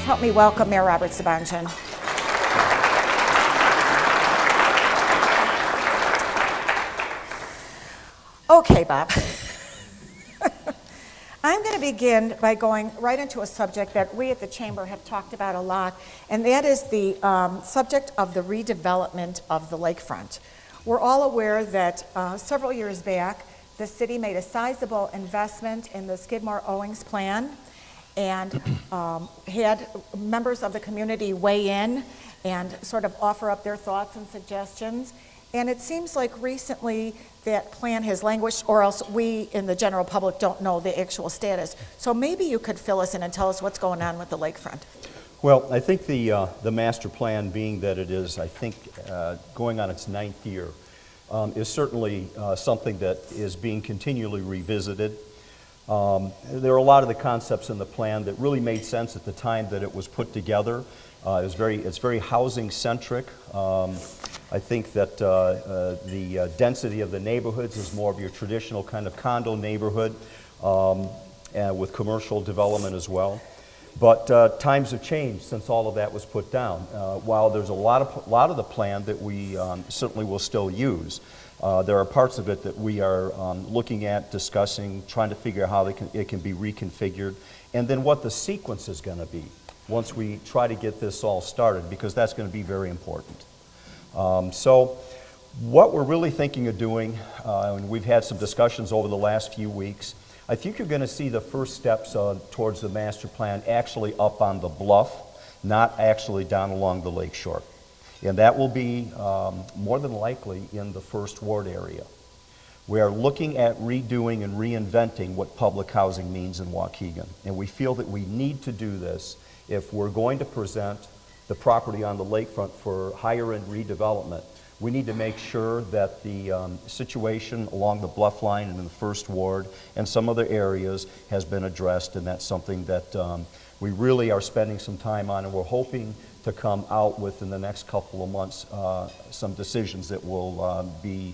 help me welcome Mayor Robert Sabonjian. Okay, Bob. I'm going to begin by going right into a subject that we at the Chamber have talked about a lot, and that is the subject of the redevelopment of the lakefront. We're all aware that several years back, the city made a sizable investment in the Skidmore-Owings plan and had members of the community weigh in and sort of offer up their thoughts and suggestions. And it seems like recently that plan has languished, or else we in the general public don't know the actual status. So maybe you could fill us in and tell us what's going on with the lakefront. Well, I think the master plan, being that it is, I think, going on its 9th year, is certainly something that is being continually revisited. There are a lot of the concepts in the plan that really made sense at the time that it was put together. It's very housing centric. I think that the density of the neighborhoods is more of your traditional kind of condo neighborhood, and with commercial development as well. But times have changed since all of that was put down. While there's a lot of the plan that we certainly will still use, there are parts of it that we are looking at, discussing, trying to figure out how it can be reconfigured, and then what the sequence is going to be once we try to get this all started, because that's going to be very important. So what we're really thinking of doing, and we've had some discussions over the last few weeks, I think you're going to see the first steps towards the master plan actually up on the bluff, not actually down along the lake shore. And that will be more than likely in the First Ward area. We are looking at redoing and reinventing what public housing means in Waukegan. And we feel that we need to do this if we're going to present the property on the lakefront for higher end redevelopment. We need to make sure that the situation along the bluff line and in the First Ward and some other areas has been addressed, and that's something that we really are spending some time on, and we're hoping to come out with in the next couple of months some decisions that will be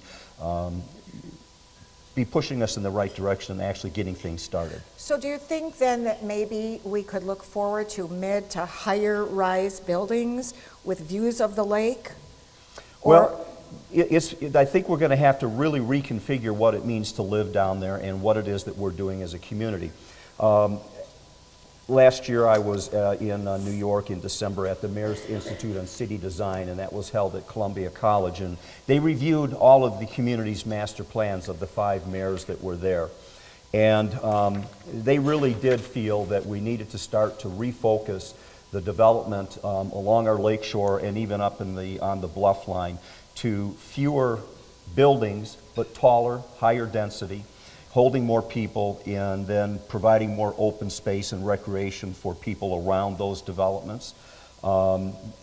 pushing us in the right direction and actually getting things started. So do you think then that maybe we could look forward to mid to higher rise buildings with views of the lake? Well, I think we're going to have to really reconfigure what it means to live down there and what it is that we're doing as a community. Last year I was in New York in December at the Mayor's Institute on City Design, and that was held at Columbia College, and they reviewed all of the community's master plans of the 5 mayors that were there. And they really did feel that we needed to start to refocus the development along our lakeshore and even up on the bluff line to fewer buildings, but taller, higher density, holding more people, and then providing more open space and recreation for people around those developments.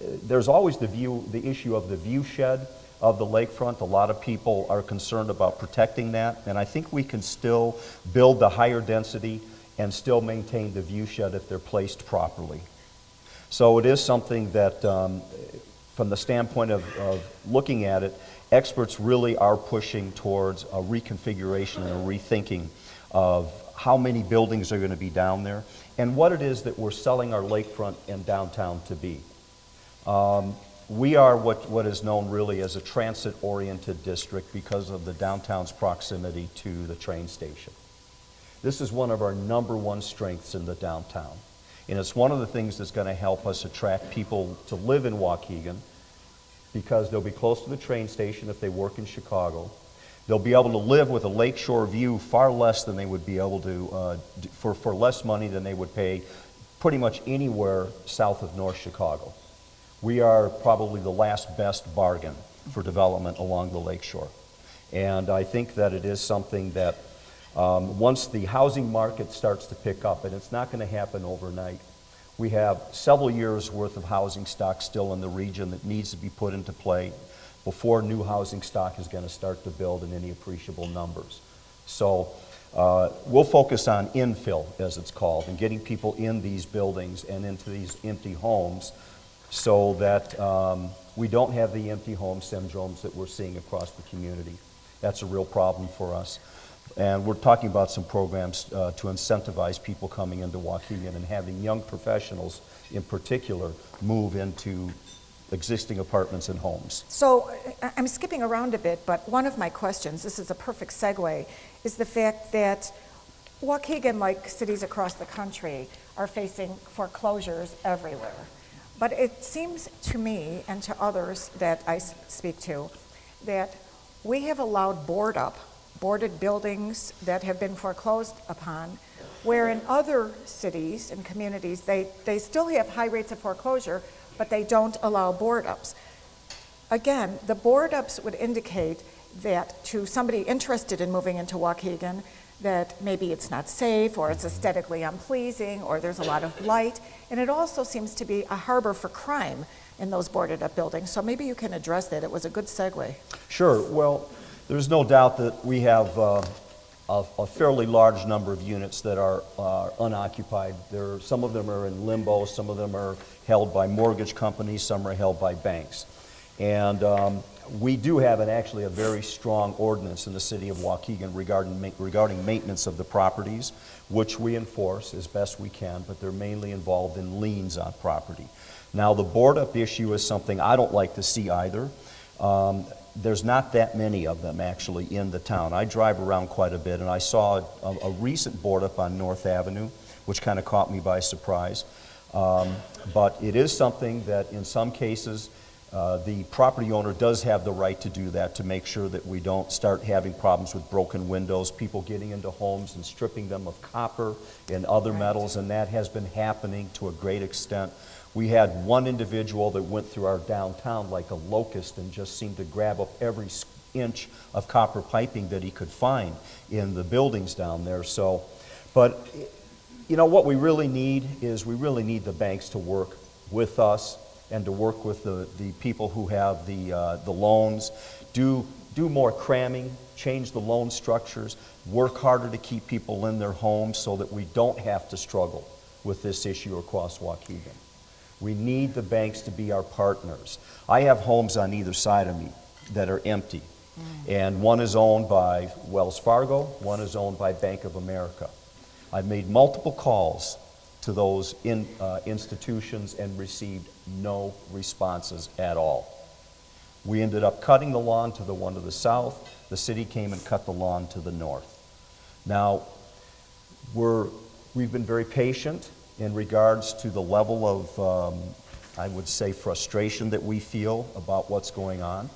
There's always the issue of the view shed of the lakefront. A lot of people are concerned about protecting that, and I think we can still build the higher density and still maintain the view shed if they're placed properly. So it is something that, from the standpoint of looking at it, experts really are pushing towards a reconfiguration and a rethinking of how many buildings are going to be down there and what it is that we're selling our lakefront and downtown to be. We are what is known really as a transit-oriented district because of the downtown's proximity to the train station. This is one of our #1 strengths in the downtown. And it's one of the things that's going to help us attract people to live in Waukegan, because they'll be close to the train station if they work in Chicago. They'll be able to live with a lakeshore view far less than they would be able to, for less money than they would pay pretty much anywhere south of North Chicago. We are probably the last best bargain for development along the lakeshore. And I think that it is something that once the housing market starts to pick up, and it's not going to happen overnight, we have several years worth of housing stock still in the region that needs to be put into play before new housing stock is going to start to build in any appreciable numbers. So we'll focus on infill, as it's called, and getting people in these buildings and into these empty homes so that we don't have the empty home syndromes that we're seeing across the community. That's a real problem for us. And we're talking about some programs to incentivize people coming into Waukegan and having young professionals in particular move into existing apartments and homes. So I'm skipping around a bit, but one of my questions, this is a perfect segue, is the fact that Waukegan, like cities across the country, are facing foreclosures everywhere. But it seems to me and to others that I speak to that we have allowed boarded buildings that have been foreclosed upon, where in other cities and communities, they still have high rates of foreclosure, but they don't allow board-ups. Again, the board-ups would indicate that to somebody interested in moving into Waukegan, that maybe it's not safe, or it's aesthetically unpleasing, or there's a lot of blight, and it also seems to be a harbor for crime in those boarded-up buildings. So maybe you can address that. It was a good segue. Sure. Well, there's no doubt that we have a fairly large number of units that are unoccupied. Some of them are in limbo, some of them are held by mortgage companies, some are held by banks. And we do have actually a very strong ordinance in the city of Waukegan regarding maintenance of the properties, which we enforce as best we can, but they're mainly involved in liens on property. Now, the board-up issue is something I don't like to see either. There's not that many of them actually in the town. I drive around quite a bit, and I saw a recent board-up on North Avenue, which kind of caught me by surprise. But it is something that in some cases the property owner does have the right to do that, to make sure that we don't start having problems with broken windows, people getting into homes and stripping them of copper and other metals, and that has been happening to a great extent. We had one individual that went through our downtown like a locust and just seemed to grab up every inch of copper piping that he could find in the buildings down there. So, but you know what we really need is we really need the banks to work with us and to work with the people who have the loans, do more cramming, change the loan structures, work harder to keep people in their homes so that we don't have to struggle with this issue across Waukegan. We need the banks to be our partners. I have homes on either side of me that are empty, and one is owned by Wells Fargo, one is owned by Bank of America. I've made multiple calls to those institutions and received no responses at all. We ended up cutting the lawn to the one to the south. The city came and cut the lawn to the north. Now, we've been very patient in regards to the level of, I would say, frustration that we feel about what's going on.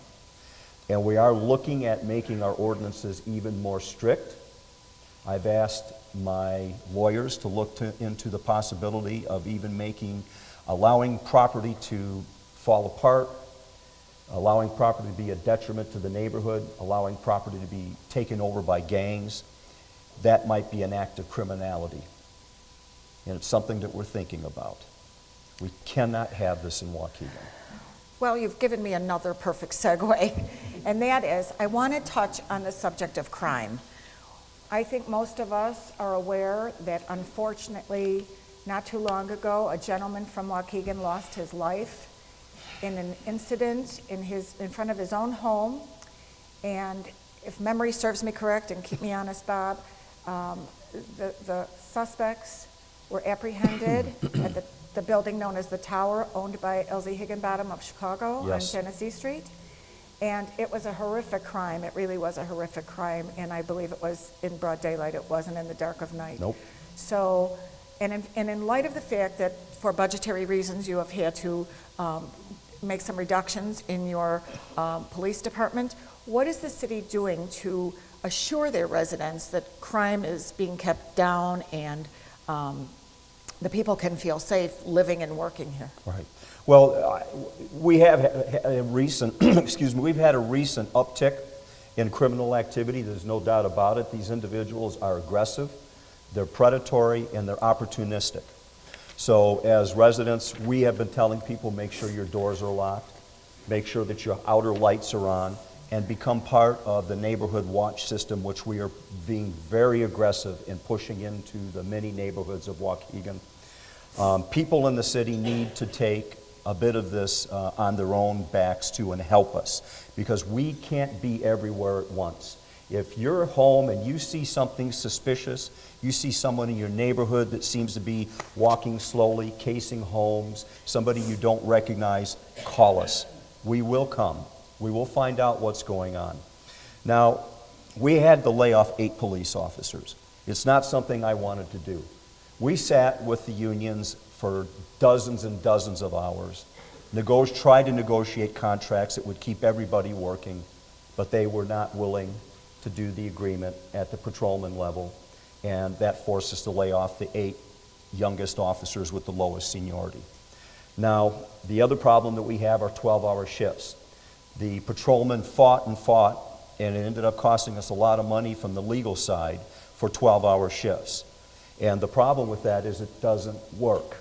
And we are looking at making our ordinances even more strict. I've asked my lawyers to look into the possibility of even allowing property to fall apart, allowing property to be a detriment to the neighborhood, allowing property to be taken over by gangs. That might be an act of criminality. And it's something that we're thinking about. We cannot have this in Waukegan. Well, you've given me another perfect segue, and that is, I want to touch on the subject of crime. I think most of us are aware that unfortunately, not too long ago, a gentleman from Waukegan lost his life in an incident in front of his own home. And if memory serves me correct, and keep me honest, Bob, the suspects were apprehended at the building known as the Tower, owned by Elsie Higginbottom of Chicago. Yes. On Genesee Street. And it was a horrific crime. It really was a horrific crime, and I believe it was in broad daylight. It wasn't in the dark of night. Nope. So, and in light of the fact that for budgetary reasons you have had to make some reductions in your police department, what is the city doing to assure their residents that crime is being kept down and the people can feel safe living and working here? Right. Well, we have a recent, we've had a recent uptick in criminal activity. There's no doubt about it. These individuals are aggressive, they're predatory, and they're opportunistic. So as residents, we have been telling people, make sure your doors are locked, make sure that your outer lights are on, and become part of the neighborhood watch system, which we are being very aggressive in pushing into the many neighborhoods of Waukegan. People in the city need to take a bit of this on their own backs too and help us, because we can't be everywhere at once. If you're home and you see something suspicious, you see someone in your neighborhood that seems to be walking slowly, casing homes, somebody you don't recognize, call us. We will come. We will find out what's going on. Now, we had to lay off 8 police officers. It's not something I wanted to do. We sat with the unions for dozens and dozens of hours, tried to negotiate contracts that would keep everybody working, but they were not willing to do the agreement at the patrolman level, and that forced us to lay off the 8 youngest officers with the lowest seniority. Now, the other problem that we have are 12-hour shifts. The patrolmen fought and fought, and it ended up costing us a lot of money from the legal side for 12-hour shifts. And the problem with that is it doesn't work.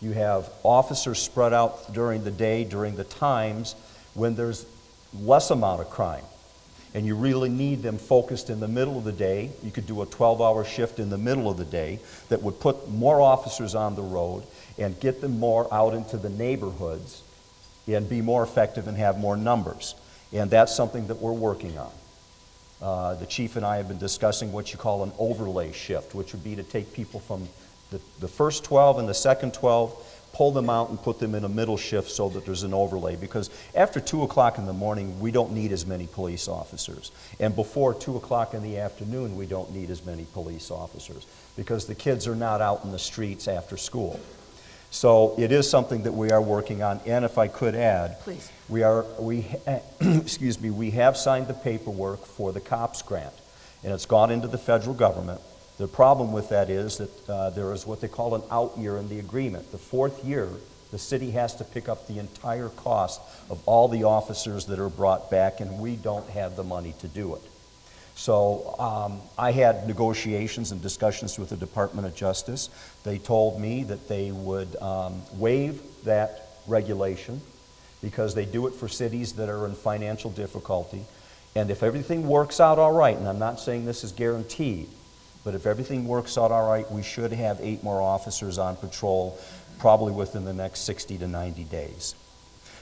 You have officers spread out during the day, during the times when there's less amount of crime. And you really need them focused in the middle of the day. You could do a 12-hour shift in the middle of the day that would put more officers on the road and get them more out into the neighborhoods and be more effective and have more numbers. And that's something that we're working on. The chief and I have been discussing what you call an overlay shift, which would be to take people from the first 12 and the second 12, pull them out and put them in a middle shift so that there's an overlay. Because after 2 o'clock in the morning, we don't need as many police officers. And before 2 o'clock in the afternoon, we don't need as many police officers because the kids are not out in the streets after school. So it is something that we are working on. And if I could add, Please. we have signed the paperwork for the COPS grant, and it's gone into the federal government. The problem with that is that there is what they call an out year in the agreement. The 4th year, the city has to pick up the entire cost of all the officers that are brought back, and we don't have the money to do it. So I had negotiations and discussions with the Department of Justice. They told me that they would waive that regulation because they do it for cities that are in financial difficulty. And if everything works out all right, and I'm not saying this is guaranteed, but if everything works out all right, we should have 8 more officers on patrol probably within the next 60 to 90 days.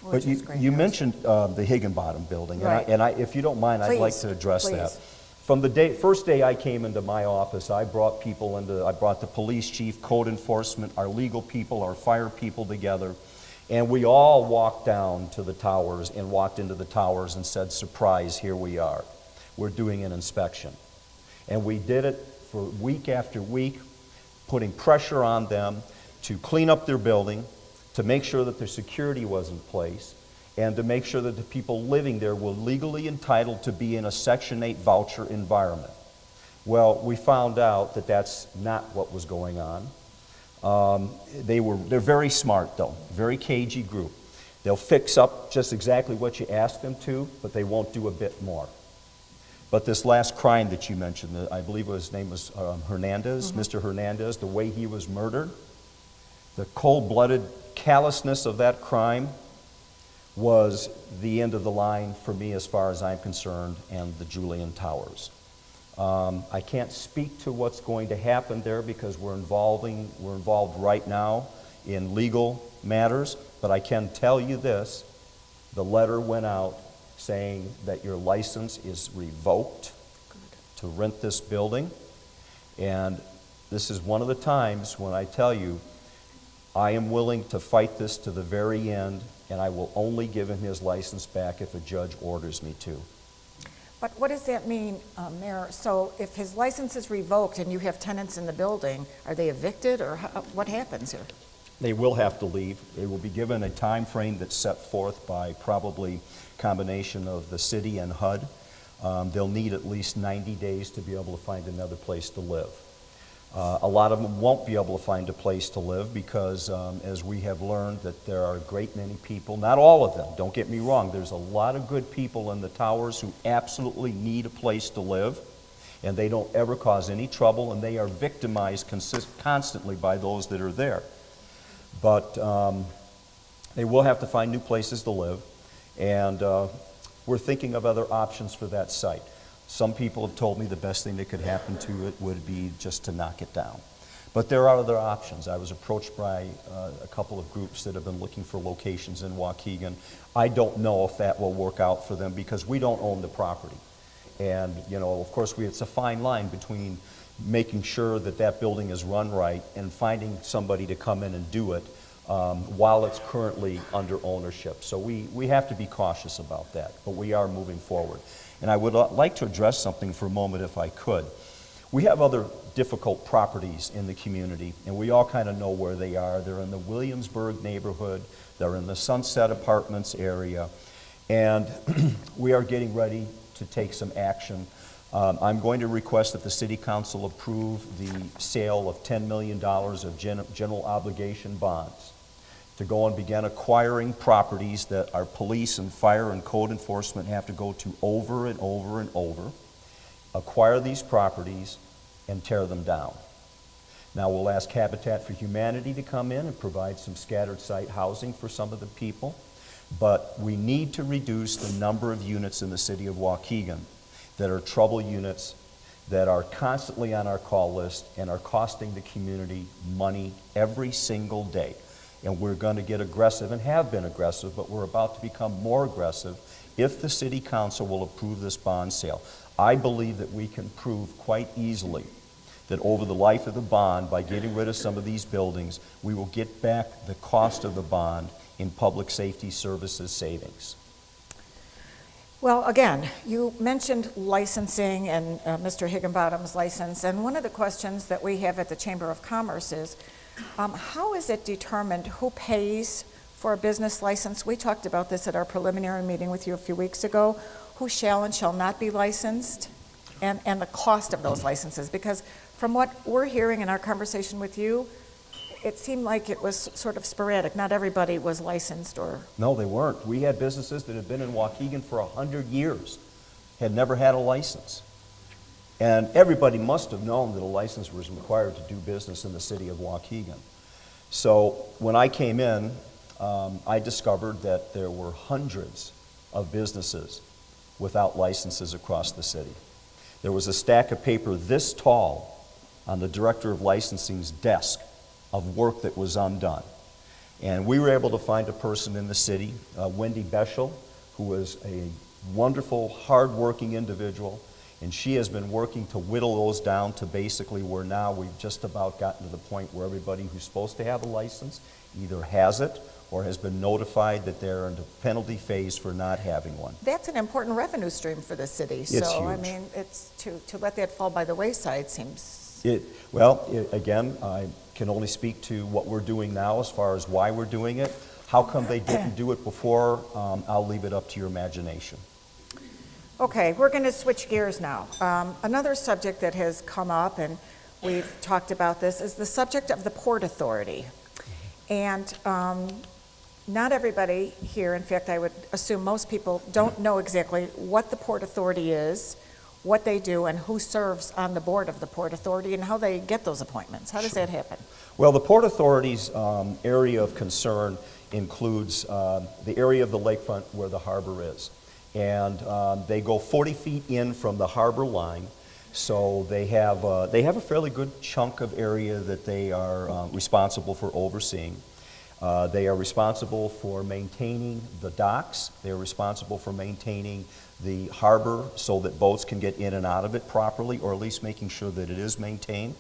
But you mentioned the Higginbottom building, Right. and if you don't mind, I'd like to address that. From the first day I came into my office, I brought the police chief, code enforcement, our legal people, our fire people together, and we all walked down to the towers and walked into the towers and said, surprise, here we are. We're doing an inspection. And we did it for week after week, putting pressure on them to clean up their building, to make sure that their security was in place, and to make sure that the people living there were legally entitled to be in a Section 8 voucher environment. Well, we found out that that's not what was going on. They're very smart, though, very cagey group. They'll fix up just exactly what you ask them to, but they won't do a bit more. But this last crime that you mentioned, I believe his name was Hernandez, Mr. Hernandez, the way he was murdered, the cold-blooded callousness of that crime was the end of the line for me as far as I'm concerned and the Julian Towers. I can't speak to what's going to happen there because we're involved right now in legal matters, but I can tell you this, the letter went out saying that your license is revoked to rent this building, and this is one of the times when I tell you I am willing to fight this to the very end, and I will only give him his license back if a judge orders me to. But what does that mean, Mayor? So if his license is revoked and you have tenants in the building, are they evicted, or what happens here? They will have to leave. They will be given a time frame that's set forth by probably combination of the city and HUD. They'll need at least 90 days to be able to find another place to live. A lot of them won't be able to find a place to live because, as we have learned, that there are a great many people, not all of them, don't get me wrong, there's a lot of good people in the towers who absolutely need a place to live, and they don't ever cause any trouble, and they are victimized constantly by those that are there. But they will have to find new places to live, and we're thinking of other options for that site. Some people have told me the best thing that could happen to it would be just to knock it down. But there are other options. I was approached by a couple of groups that have been looking for locations in Waukegan. I don't know if that will work out for them because we don't own the property. And, you know, of course, it's a fine line between making sure that that building is run right and finding somebody to come in and do it while it's currently under ownership. So we have to be cautious about that, but we are moving forward. And I would like to address something for a moment if I could. We have other difficult properties in the community, and we all kind of know where they are. They're in the Williamsburg neighborhood, they're in the Sunset Apartments area, and we are getting ready to take some action. I'm going to request that the City Council approve the sale of $10 million of general obligation bonds to go and begin acquiring properties that our police and fire and code enforcement have to go to over and over and over, acquire these properties, and tear them down. Now we'll ask Habitat for Humanity to come in and provide some scattered site housing for some of the people, but we need to reduce the number of units in the city of Waukegan that are trouble units that are constantly on our call list and are costing the community money every single day. And we're going to get aggressive and have been aggressive, but we're about to become more aggressive if the City Council will approve this bond sale. I believe that we can prove quite easily that over the life of the bond, by getting rid of some of these buildings, we will get back the cost of the bond in public safety services savings. Well, again, you mentioned licensing and Mr. Higginbottom's license, and one of the questions that we have at the Chamber of Commerce is, how is it determined who pays for a business license? We talked about this at our preliminary meeting with you a few weeks ago. Who shall and shall not be licensed, and the cost of those licenses. Because from what we're hearing in our conversation with you, it seemed like it was sort of sporadic. Not everybody was licensed or... No, they weren't. We had businesses that had been in Waukegan for 100 years, had never had a license. And everybody must have known that a license was required to do business in the city of Waukegan. So when I came in, I discovered that there were hundreds of businesses without licenses across the city. There was a stack of paper this tall on the Director of Licensing's desk of work that was undone. And we were able to find a person in the city, Wendy Beschel, who was a wonderful, hard-working individual, and she has been working to whittle those down to basically where now we've just about gotten to the point where everybody who's supposed to have a license either has it or has been notified that they're in the penalty phase for not having one. That's an important revenue stream for the city. It's so, huge. I mean, it's to let that fall by the wayside seems... Again, I can only speak to what we're doing now as far as why we're doing it. How come they didn't do it before? I'll leave it up to your imagination. Okay, we're going to switch gears now. Another subject that has come up, and we've talked about this, is the subject of the Port Authority. And not everybody here, in fact, I would assume most people don't know exactly what the Port Authority is, what they do, and who serves on the board of the Port Authority, and how they get those appointments. How does that happen? Well, the Port Authority's area of concern includes the area of the lakefront where the harbor is. And they go 40 feet in from the harbor line, so they have a fairly good chunk of area that they are responsible for overseeing. They are responsible for maintaining the docks. They are responsible for maintaining the harbor so that boats can get in and out of it properly, or at least making sure that it is maintained.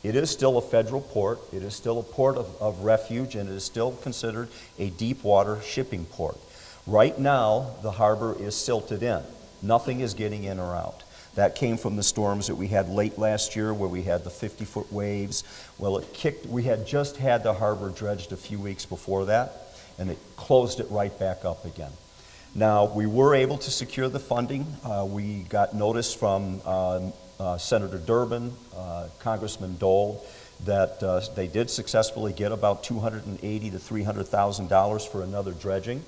It is still a federal port. It is still a port of refuge, and it is still considered a deep water shipping port. Right now, the harbor is silted in. Nothing is getting in or out. That came from the storms that we had late last year where we had the 50-foot waves. Well, we had just had the harbor dredged a few weeks before that, and it closed it right back up again. Now, we were able to secure the funding. We got notice from Senator Durbin, Congressman Dole, that they did successfully get about $280,000 to $300,000 for another dredging.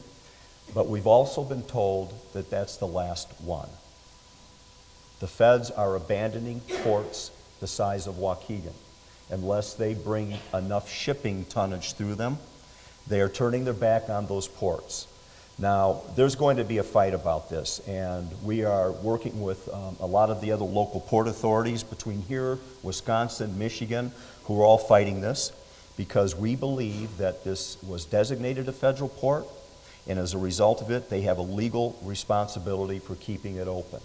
But we've also been told that that's the last one. The feds are abandoning ports the size of Waukegan. Unless they bring enough shipping tonnage through them, they are turning their back on those ports. Now, there's going to be a fight about this, and we are working with a lot of the other local port authorities between here, Wisconsin, Michigan, who are all fighting this because we believe that this was designated a federal port, and as a result of it, they have a legal responsibility for keeping it open.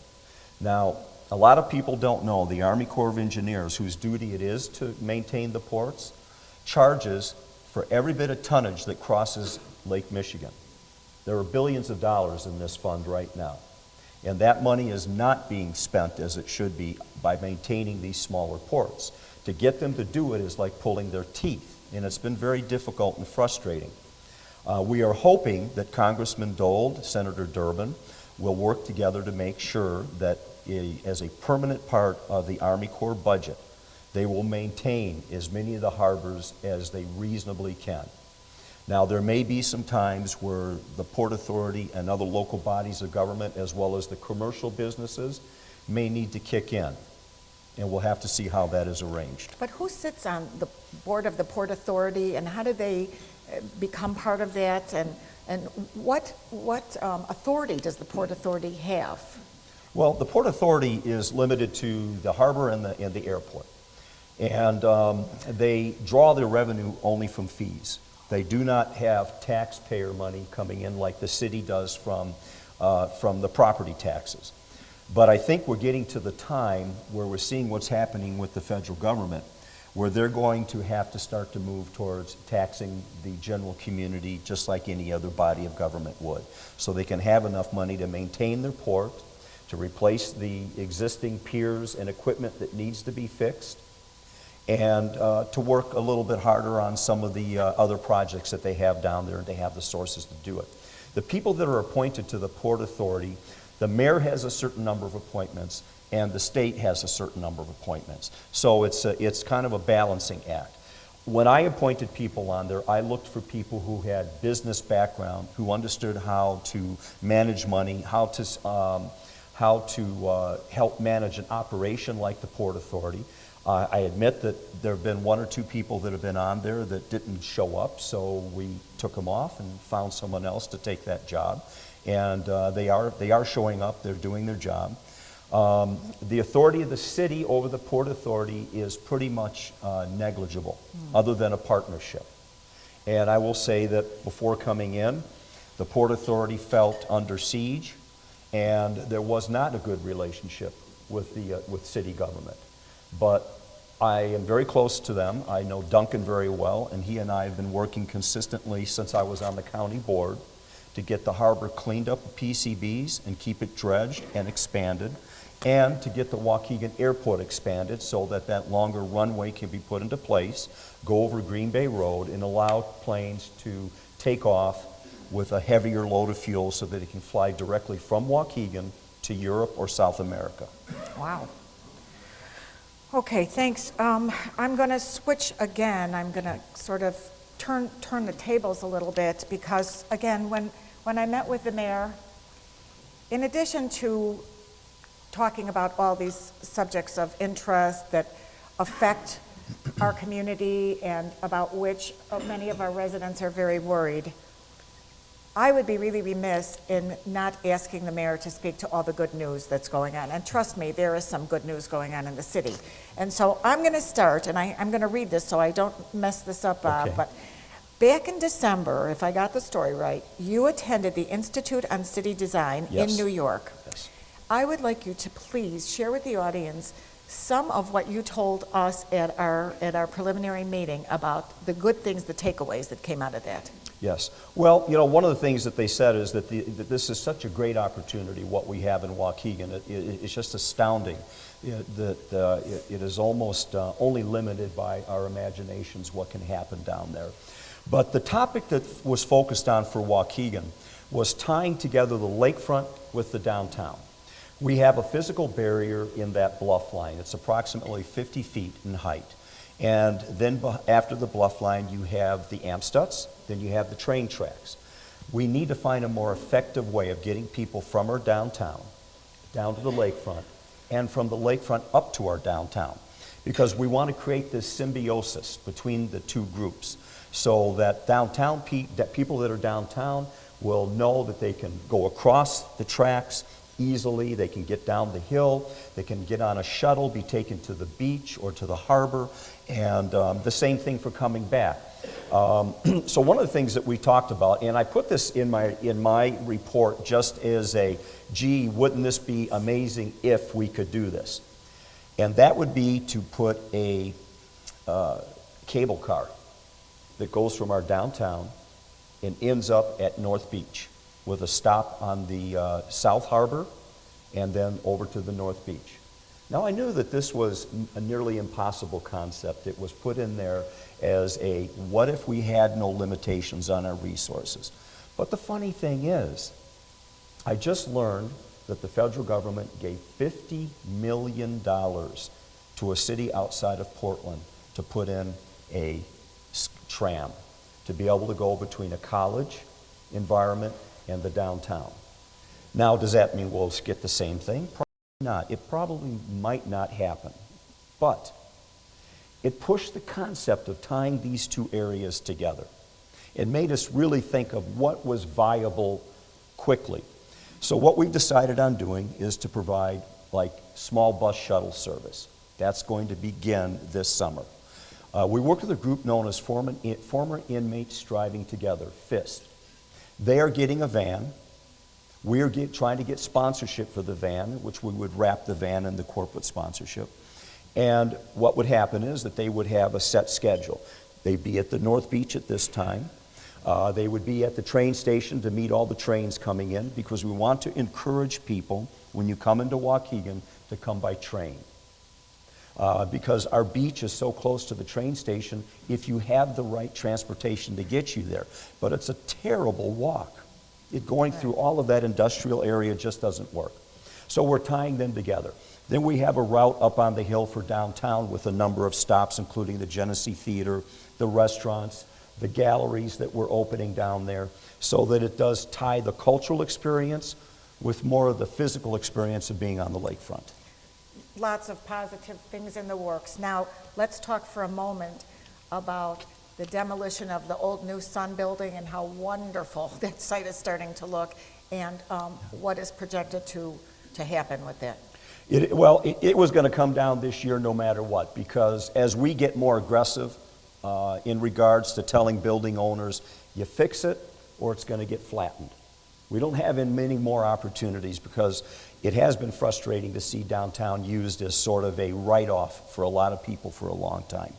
Now, a lot of people don't know the Army Corps of Engineers, whose duty it is to maintain the ports, charges for every bit of tonnage that crosses Lake Michigan. There are billions of dollars in this fund right now. And that money is not being spent as it should be by maintaining these smaller ports. To get them to do it is like pulling their teeth, and it's been very difficult and frustrating. We are hoping that Congressman Dole, Senator Durbin, will work together to make sure that as a permanent part of the Army Corps budget, they will maintain as many of the harbors as they reasonably can. Now, there may be some times where the Port Authority and other local bodies of government, as well as the commercial businesses, may need to kick in, and we'll have to see how that is arranged. But who sits on the board of the Port Authority, and how do they become part of that, and what authority does the Port Authority have? Well, the Port Authority is limited to the harbor and the airport, and they draw their revenue only from fees. They do not have taxpayer money coming in like the city does from the property taxes. But I think we're getting to the time where we're seeing what's happening with the federal government, where they're going to have to start to move towards taxing the general community just like any other body of government would. So they can have enough money to maintain their port, to replace the existing piers and equipment that needs to be fixed, and to work a little bit harder on some of the other projects that they have down there, and they have the sources to do it. The people that are appointed to the Port Authority, the mayor has a certain number of appointments, and the state has a certain number of appointments. So it's kind of a balancing act. When I appointed people on there, I looked for people who had business background, who understood how to manage money, how to help manage an operation like the Port Authority. I admit that there have been one or two people that have been on there that didn't show up, so we took them off and found someone else to take that job. And they are showing up, they're doing their job. The authority of the city over the Port Authority is pretty much negligible, other than a partnership. And I will say that before coming in, the Port Authority felt under siege, and there was not a good relationship with city government. But I am very close to them. I know Duncan very well, and he and I have been working consistently since I was on the county board to get the harbor cleaned up with PCBs and keep it dredged and expanded, and to get the Waukegan Airport expanded so that that longer runway can be put into place, go over Green Bay Road, and allow planes to take off with a heavier load of fuel so that it can fly directly from Waukegan to Europe or South America. Wow. Okay, thanks. I'm going to switch again. I'm going to sort of turn the tables a little bit because, again, when I met with the mayor, in addition to talking about all these subjects of interest that affect our community and about which many of our residents are very worried, I would be really remiss in not asking the mayor to speak to all the good news that's going on. And trust me, there is some good news going on in the city. And so I'm going to start, and I'm going to read this so I don't mess this up, Okay. but back in December, if I got the story right, you attended the Institute on City Design Yes. in New York. Yes. I would like you to please share with the audience some of what you told us at our preliminary meeting about the good things, the takeaways that came out of that. Yes. Well, you know, one of the things that they said is that that this is such a great opportunity, what we have in Waukegan. It's just astounding that it is almost only limited by our imaginations what can happen down there. But the topic that was focused on for Waukegan was tying together the lakefront with the downtown. We have a physical barrier in that bluff line. It's approximately 50 feet in height. And then after the bluff line, you have the Amstuts, then you have the train tracks. We need to find a more effective way of getting people from our downtown down to the lakefront, and from the lakefront up to our downtown, because we want to create this symbiosis between the two groups so that people that are downtown will know that they can go across the tracks easily, they can get down the hill, they can get on a shuttle, be taken to the beach or to the harbor, and the same thing for coming back. So one of the things that we talked about, and I put this in my report just as a, gee, wouldn't this be amazing if we could do this? And that would be to put a cable car that goes from our downtown and ends up at North Beach with a stop on the South Harbor and then over to the North Beach. Now I knew that this was a nearly impossible concept. It was put in there as a, what if we had no limitations on our resources? But the funny thing is, I just learned that the federal government gave $50 million to a city outside of Portland to put in a tram to be able to go between a college environment and the downtown. Now, does that mean we'll get the same thing? Probably not. It probably might not happen. But it pushed the concept of tying these two areas together. It made us really think of what was viable quickly. So what we've decided on doing is to provide like small bus shuttle service. That's going to begin this summer. We work with a group known as Former Inmates Striving Together, FIST. They are getting a van. We're trying to get sponsorship for the van, which we would wrap the van in the corporate sponsorship. And what would happen is that they would have a set schedule. They'd be at the North Beach at this time. They would be at the train station to meet all the trains coming in, because we want to encourage people, when you come into Waukegan, to come by train. Because our beach is so close to the train station, if you have the right transportation to get you there. But it's a terrible walk. Going through all of that industrial area just doesn't work. So we're tying them together. Then we have a route up on the hill for downtown with a number of stops, including the Genesee Theater, the restaurants, the galleries that we're opening down there, so that it does tie the cultural experience with more of the physical experience of being on the lakefront. Lots of positive things in the works. Now, let's talk for a moment about the demolition of the old New Sun building and how wonderful that site is starting to look, and what is projected to happen with that. It was going to come down this year no matter what, because as we get more aggressive in regards to telling building owners, you fix it or it's going to get flattened. We don't have many more opportunities, because it has been frustrating to see downtown used as sort of a write-off for a lot of people for a long time.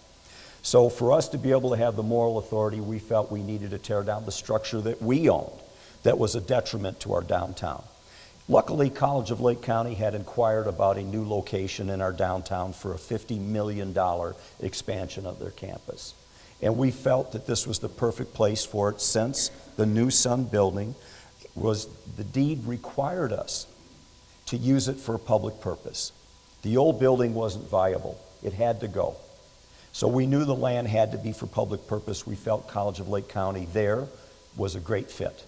So for us to be able to have the moral authority, we felt we needed to tear down the structure that we owned that was a detriment to our downtown. Luckily, College of Lake County had inquired about a new location in our downtown for a $50 million expansion of their campus. And we felt that this was the perfect place for it, since the New Sun building the deed required us to use it for a public purpose. The old building wasn't viable. It had to go. So we knew the land had to be for public purpose. We felt College of Lake County there was a great fit.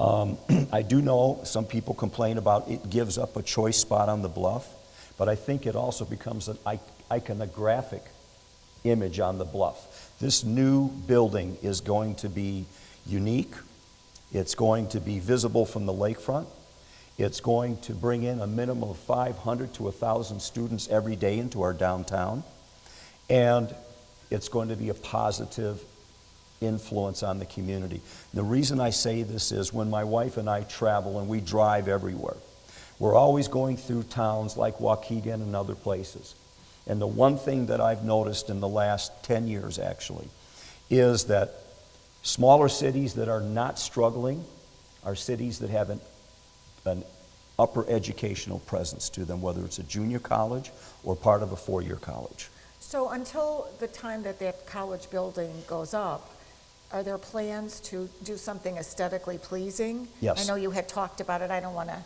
I do know some people complain about it gives up a choice spot on the bluff, but I think it also becomes an iconographic image on the bluff. This new building is going to be unique. It's going to be visible from the lakefront. It's going to bring in a minimum of 500 to 1,000 students every day into our downtown. And it's going to be a positive influence on the community. The reason I say this is, when my wife and I travel and we drive everywhere, we're always going through towns like Waukegan and other places. And the one thing that I've noticed in the last 10 years actually is that smaller cities that are not struggling are cities that have an upper educational presence to them, whether it's a junior college or part of a four-year college. So until the time that that college building goes up, are there plans to do something aesthetically pleasing? Yes. I know you had talked about it. I don't want to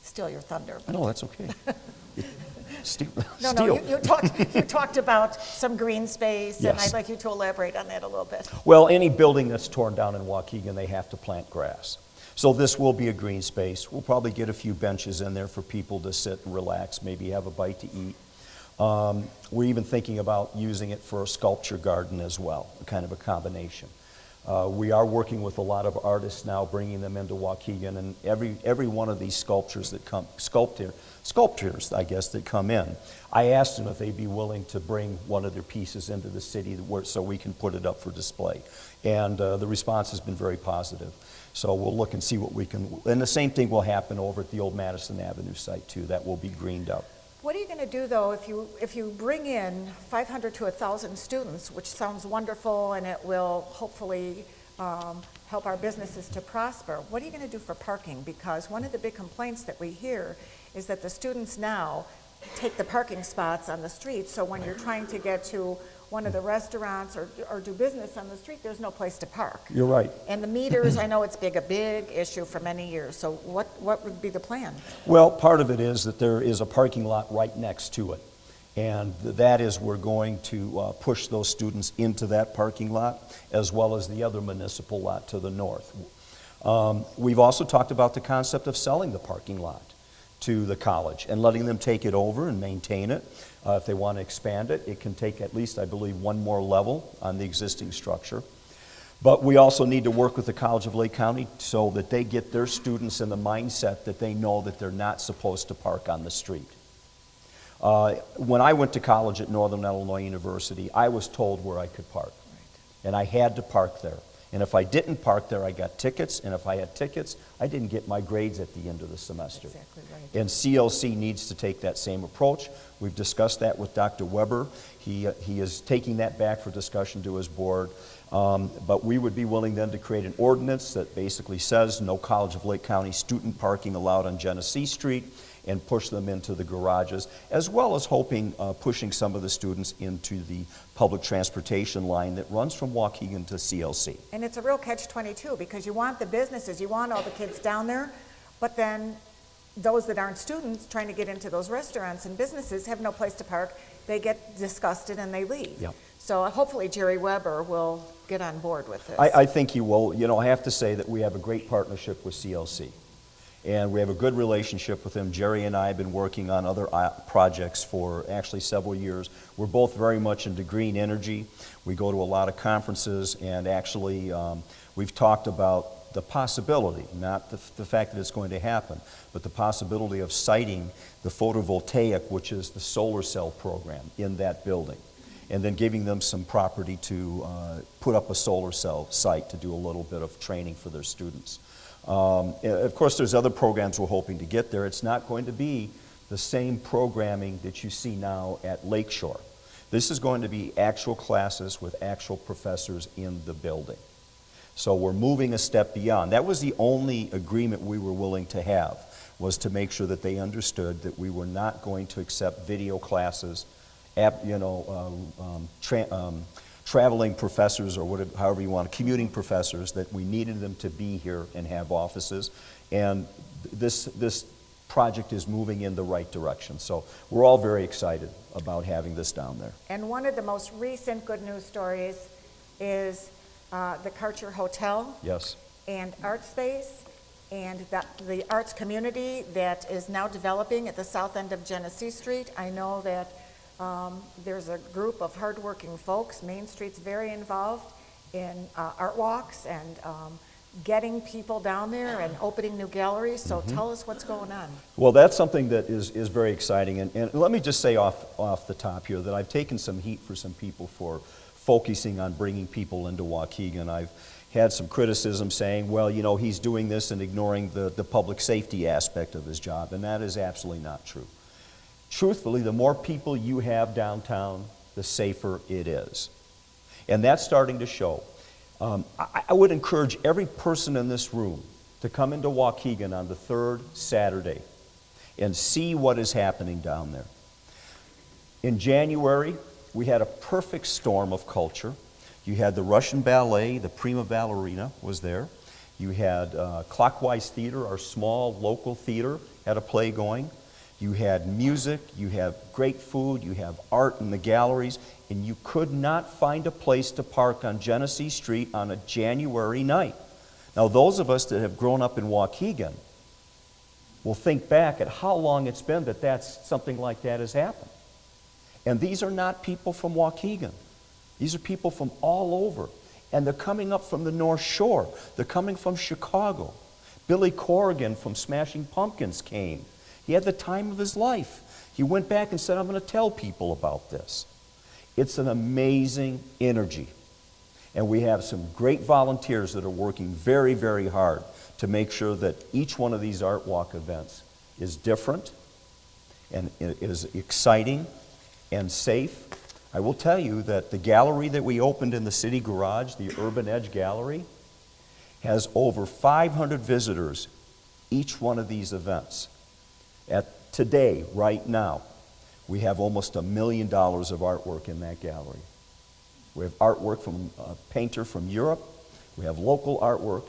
steal your thunder. No, that's okay. No, you talked about some green space, and Yes. I'd like you to elaborate on that a little bit. Well, any building that's torn down in Waukegan, they have to plant grass. So this will be a green space. We'll probably get a few benches in there for people to sit and relax, maybe have a bite to eat. We're even thinking about using it for a sculpture garden as well, kind of a combination. We are working with a lot of artists now, bringing them into Waukegan, and every one of these sculptures, I guess, that come in, I asked them if they'd be willing to bring one of their pieces into the city so we can put it up for display. And the response has been very positive. So we'll look and see what we can, and the same thing will happen over at the old Madison Avenue site too. That will be greened up. What are you going to do, though, if you bring in 500 to 1,000 students, which sounds wonderful, and it will hopefully help our businesses to prosper? What are you going to do for parking? Because one of the big complaints that we hear is that the students now take the parking spots on the street, so when you're trying to get to one of the restaurants or do business on the street, there's no place to park. You're right. And the meters, I know it's a big issue for many years, so what would be the plan? Well, part of it is that there is a parking lot right next to it. And that is, we're going to push those students into that parking lot, as well as the other municipal lot to the north. We've also talked about the concept of selling the parking lot to the college and letting them take it over and maintain it. If they want to expand it, it can take at least, I believe, one more level on the existing structure. But we also need to work with the College of Lake County so that they get their students in the mindset that they know that they're not supposed to park on the street. When I went to college at Northern Illinois University, I was told where I could park. And I had to park there. And if I didn't park there, I got tickets. And if I had tickets, I didn't get my grades at the end of the semester. Exactly right. And CLC needs to take that same approach. We've discussed that with Dr. Weber. He is taking that back for discussion to his board. But we would be willing then to create an ordinance that basically says no College of Lake County student parking allowed on Genesee Street, and push them into the garages, as well as pushing some of the students into the public transportation line that runs from Waukegan to CLC. And it's a real catch-22, because you want the businesses, you want all the kids down there, but then those that aren't students trying to get into those restaurants and businesses have no place to park. They get disgusted and they leave. Yep. So hopefully Jerry Weber will get on board with this. I think he will. You know, I have to say that we have a great partnership with CLC. And we have a good relationship with him. Jerry and I have been working on other projects for actually several years. We're both very much into green energy. We go to a lot of conferences, and actually we've talked about the possibility, not the fact that it's going to happen, but the possibility of siting the photovoltaic, which is the solar cell program, in that building, and then giving them some property to put up a solar cell site to do a little bit of training for their students. Of course, there's other programs we're hoping to get there. It's not going to be the same programming that you see now at Lakeshore. This is going to be actual classes with actual professors in the building. So we're moving a step beyond. That was the only agreement we were willing to have, was to make sure that they understood that we were not going to accept video classes, traveling professors, or whatever, however you want, commuting professors, that we needed them to be here and have offices. And this project is moving in the right direction. So we're all very excited about having this down there. And one of the most recent good news stories is the Karcher Hotel. Yes. And art space, and the arts community that is now developing at the south end of Genesee Street. I know that there's a group of hardworking folks. Main Street's very involved in art walks and getting people down there and opening new galleries. So tell us what's going on. Well, that's something that is very exciting. And let me just say off the top here that I've taken some heat for some people for focusing on bringing people into Waukegan. I've had some criticism saying, well, you know, he's doing this and ignoring the public safety aspect of his job, and that is absolutely not true. Truthfully, the more people you have downtown, the safer it is. And that's starting to show. I would encourage every person in this room to come into Waukegan on the third Saturday and see what is happening down there. In January, we had a perfect storm of culture. You had the Russian Ballet, the Prima Ballerina was there. You had Clockwise Theater, our small local theater, had a play going. You had music, you have great food, you have art in the galleries, and you could not find a place to park on Genesee Street on a January night. Now, those of us that have grown up in Waukegan will think back at how long it's been that something like that has happened. And these are not people from Waukegan. These are people from all over. And they're coming up from the North Shore. They're coming from Chicago. Billy Corrigan from Smashing Pumpkins came. He had the time of his life. He went back and said, I'm going to tell people about this. It's an amazing energy. And we have some great volunteers that are working very, very hard to make sure that each one of these Art Walk events is different and is exciting and safe. I will tell you that the gallery that we opened in the city garage, the Urban Edge Gallery, has over 500 visitors each one of these events. At today, right now, we have almost $1 million of artwork in that gallery. We have artwork from a painter from Europe. We have local artwork.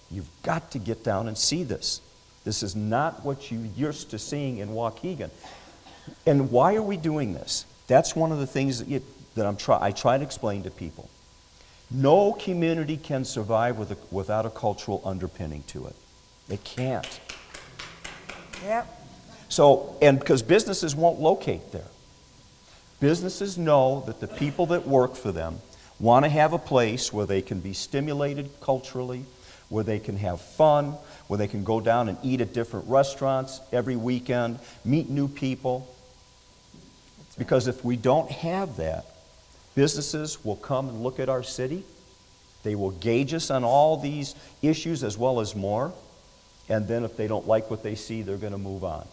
You've got to get down and see this. This is not what you're used to seeing in Waukegan. And why are we doing this? That's one of the things that I try to explain to people. No community can survive without a cultural underpinning to it. It can't. Yep. So, and because businesses won't locate there. Businesses know that the people that work for them want to have a place where they can be stimulated culturally, where they can have fun, where they can go down and eat at different restaurants every weekend, meet new people. Because if we don't have that, businesses will come and look at our city. They will gauge us on all these issues as well as more. And then if they don't like what they see, they're going to move on.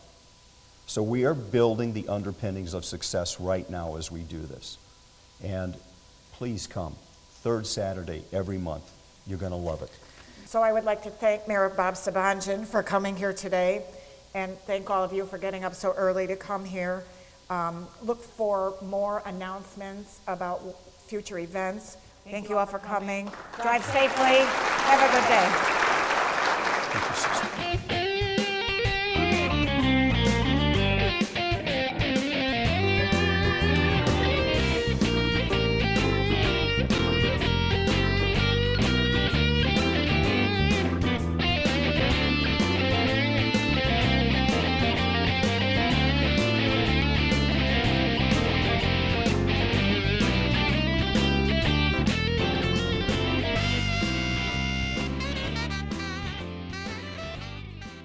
So we are building the underpinnings of success right now as we do this. And please come. Third Saturday every month. You're going to love it. So I would like to thank Mayor Bob Sabonjian for coming here today, and thank all of you for getting up so early to come here. Look for more announcements about future events. Thank you all for coming. Drive safely. Have a good day.